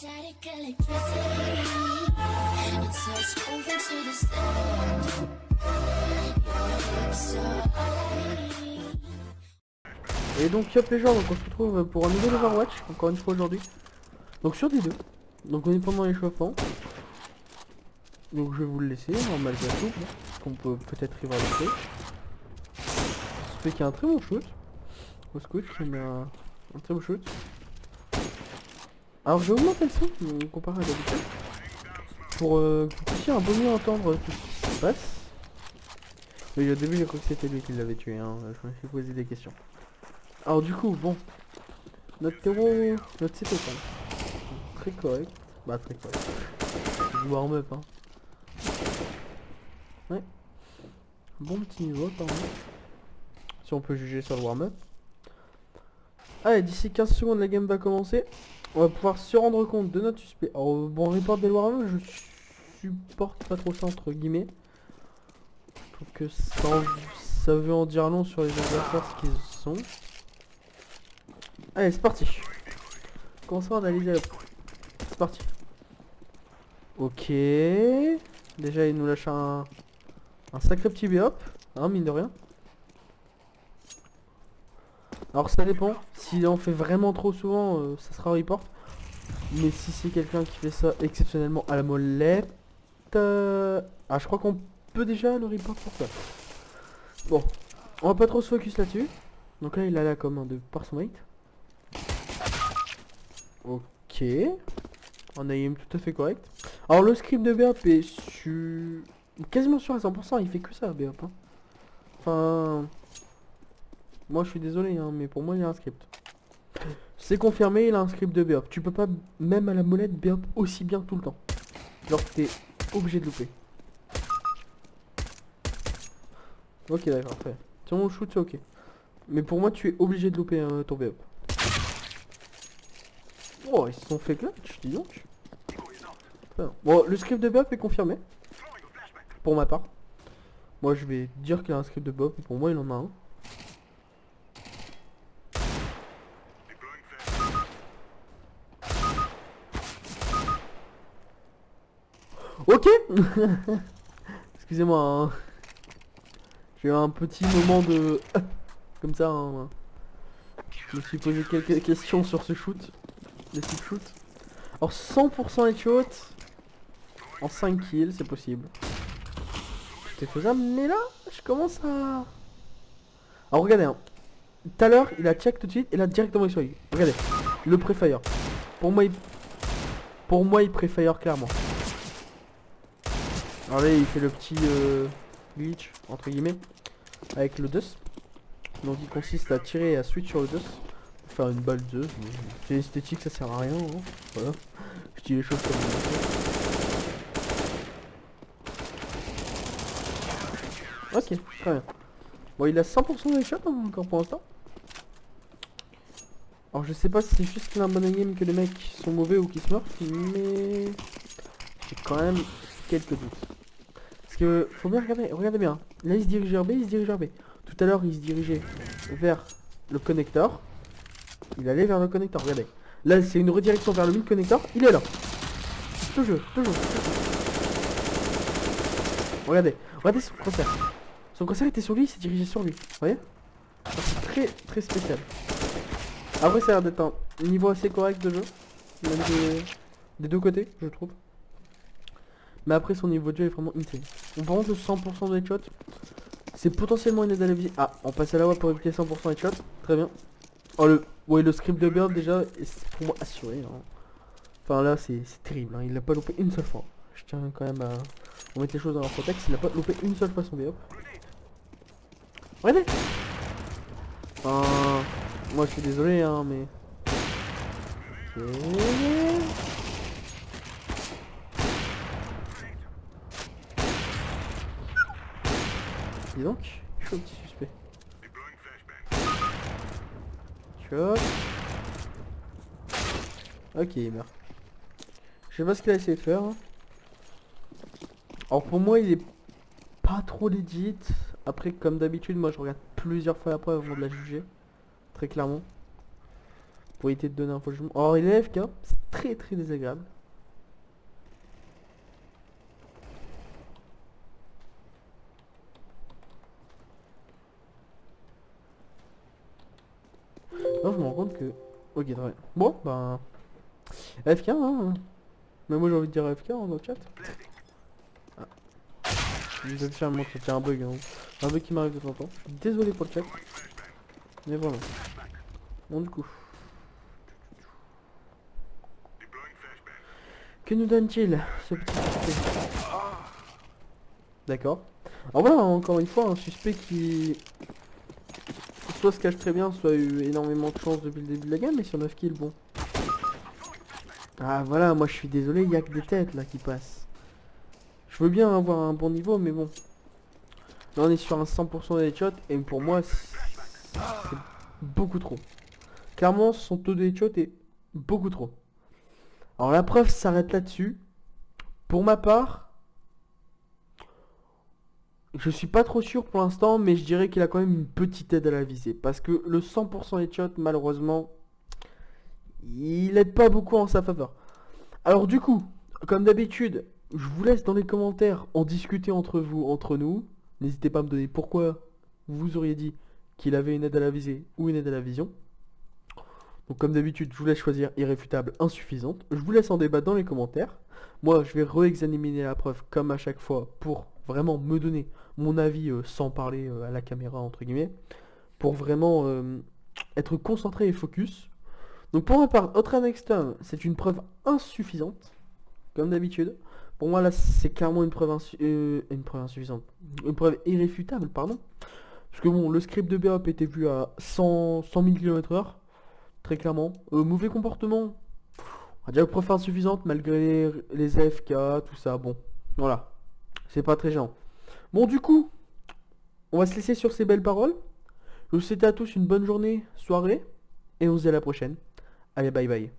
Static electricity. It says over to the stand. Your hips are me. Et donc hop les gens, donc on se retrouve pour un nouvel Overwatch, encore une fois aujourd'hui. Donc sur D2. Donc on est pendant l'échauffement. Donc je vais vous le laisser, en malgré tout, qu'on peut peut-être y voir le fait. Suspect qui a un très bon shoot. Au scout qui met un très beau shoot. Alors je vais augmenter le son, comparé à d'habitude. Pour que vous puissiez un peu mieux entendre tout ce qui se passe. Mais au début j'ai cru que c'était lui qui l'avait tué, hein. Je me suis posé des questions. Alors du coup, bon. Notre terreau, notre CT quand même. Très correct. Bah très correct. C'est du warm-up hein. Ouais. Bon petit niveau quand même. Si on peut juger sur le warm-up. Allez, d'ici 15 secondes la game va commencer. On va pouvoir se rendre compte de notre suspect. Alors bon, report des warm-up, je supporte pas trop ça entre guillemets. Je trouve que ça veut en dire long sur les adversaires ce qu'ils sont. Allez, c'est parti. Commençons à analyser la... C'est parti. Ok. Déjà, il nous lâche un sacré petit B-hop, hein, mine de rien. Alors ça dépend. Si on fait vraiment trop souvent, ça sera report. Mais si c'est quelqu'un qui fait ça exceptionnellement à la molette... Ah, je crois qu'on peut déjà le report pour ça. Bon. On va pas trop se focus là-dessus. Donc là, il a la commande de par son mate. Ok. Un aim tout à fait correct. Alors le script de BAP est quasiment sûr à 100%, il fait que ça BAP hein. Enfin... Moi je suis désolé hein, mais pour moi il y a un script. C'est confirmé, il a un script de BAP. Tu peux pas, même à la molette, BAP aussi bien tout le temps. Genre t'es obligé de louper. Ok d'accord, parfait. Si on shoot c'est ok. Mais pour moi tu es obligé de louper ton BAP. Oh, ils se sont fait clutch, dis donc. Bon, le script de BAP est confirmé. Pour ma part. Moi, je vais dire qu'il a un script de BAP, et pour moi, il en a un. Ok. Excusez-moi, hein. J'ai eu un petit moment de... Comme ça, hein. Je me suis posé quelques questions sur ce shoot. Les types shoot. Alors 100% headshot en 5 kills, c'est possible. C'était faisable, mais là, je commence à... Alors regardez, hein. Tout à l'heure, il a check tout de suite, et là, directement il swing. Regardez, le pré-fire. Pour moi, il pré-fire clairement. Alors là, il fait le petit glitch, entre guillemets, avec le dust. Donc il consiste à tirer et à switch sur le dust. Faire une balle de... C'est esthétique, ça sert à rien. Hein. Voilà. Je dis les choses comme ça. Ok, très bien. Bon, il a 100% de shot hein, encore pour l'instant. Alors je sais pas si c'est juste qu'il a un bon aim que les mecs sont mauvais ou qu'ils se meurent, mais... J'ai quand même quelques doutes. Parce que, faut bien regarder, regardez bien. Là il se dirige vers B, il se dirige vers B. Tout à l'heure il se dirigeait vers le connecteur. Il allait vers le connecteur, regardez. Là c'est une redirection vers le mid connecteur, il est là. Toujours. Regardez son crosshair. Son crosshair était sur lui, il s'est dirigé sur lui. Vous voyez? C'est très spécial. Après ça a l'air d'être un niveau assez correct de jeu. Même des deux côtés, je trouve. Mais après son niveau de jeu est vraiment insane. On prend le 100% de headshot. C'est potentiellement une aide à la vie. Ah, on passe à la voie pour éviter 100% headshot. Très bien. Oh le script de Bird déjà, c'est pour moi assuré. Hein. Enfin là c'est terrible. Hein. Il l'a pas loupé une seule fois. Je tiens quand même à remettre les choses dans leur contexte. Il l'a pas loupé une seule fois son B-hop. Regardez. Enfin, moi je suis désolé hein mais... Ok. Dis donc, chaud petit suspect. Chaud. Ok, il meurt. Je sais pas ce qu'il a essayé de faire. Hein. Alors pour moi, il est pas trop legit. Après, comme d'habitude, moi je regarde plusieurs fois après avant de la juger. Très clairement. Pour éviter de donner un faux jugement. Alors il est AFK. C'est très très désagréable. Non, je me rends compte que... Ok, très bien. Bon, ben... AFK, hein. Mais moi j'ai envie de dire AFK dans le chat. Ah. Je vais faire mon chat, il y a un bug, hein. Un bug qui m'arrive de temps en temps. Je suis désolé pour le chat. Mais voilà. Bon, du coup. Que nous donne-t-il, ce petit suspect? D'accord. Alors voilà, encore une fois, un suspect qui... soit se cache très bien, soit a eu énormément de chance depuis le début de la game, mais sur 9 kills, bon. Ah voilà, moi je suis désolé, il y a que des têtes là qui passent. Je veux bien avoir un bon niveau, mais bon. Là on est sur un 100% de headshot, et pour moi c'est beaucoup trop. Clairement son taux de headshot est beaucoup trop. Alors la preuve s'arrête là-dessus. Pour ma part, je suis pas trop sûr pour l'instant, mais je dirais qu'il a quand même une petite aide à la visée. Parce que le 100% headshot, malheureusement, il aide pas beaucoup en sa faveur. Alors du coup, comme d'habitude, je vous laisse dans les commentaires en discuter entre vous, entre nous. N'hésitez pas à me donner pourquoi vous auriez dit qu'il avait une aide à la visée ou une aide à la vision. Donc comme d'habitude, je vous laisse choisir irréfutable, insuffisante. Je vous laisse en débattre dans les commentaires. Moi, je vais re-examiner la preuve comme à chaque fois pour vraiment me donner mon avis sans parler à la caméra, entre guillemets. Pour vraiment être concentré et focus. Donc pour ma part, Outrun Extreme, c'est une preuve insuffisante, comme d'habitude. Pour moi là, c'est clairement une preuve insuffisante. Une preuve irréfutable, pardon. Parce que bon, le script de BOP était vu à 100 000 km/h. Très clairement. Mauvais comportement. On va dire que preuve insuffisante malgré les AFK, tout ça. Bon, voilà. C'est pas très gênant. Bon, du coup, on va se laisser sur ces belles paroles. Je vous souhaite à tous une bonne journée, soirée. Et on se dit à la prochaine. Allez, bye bye.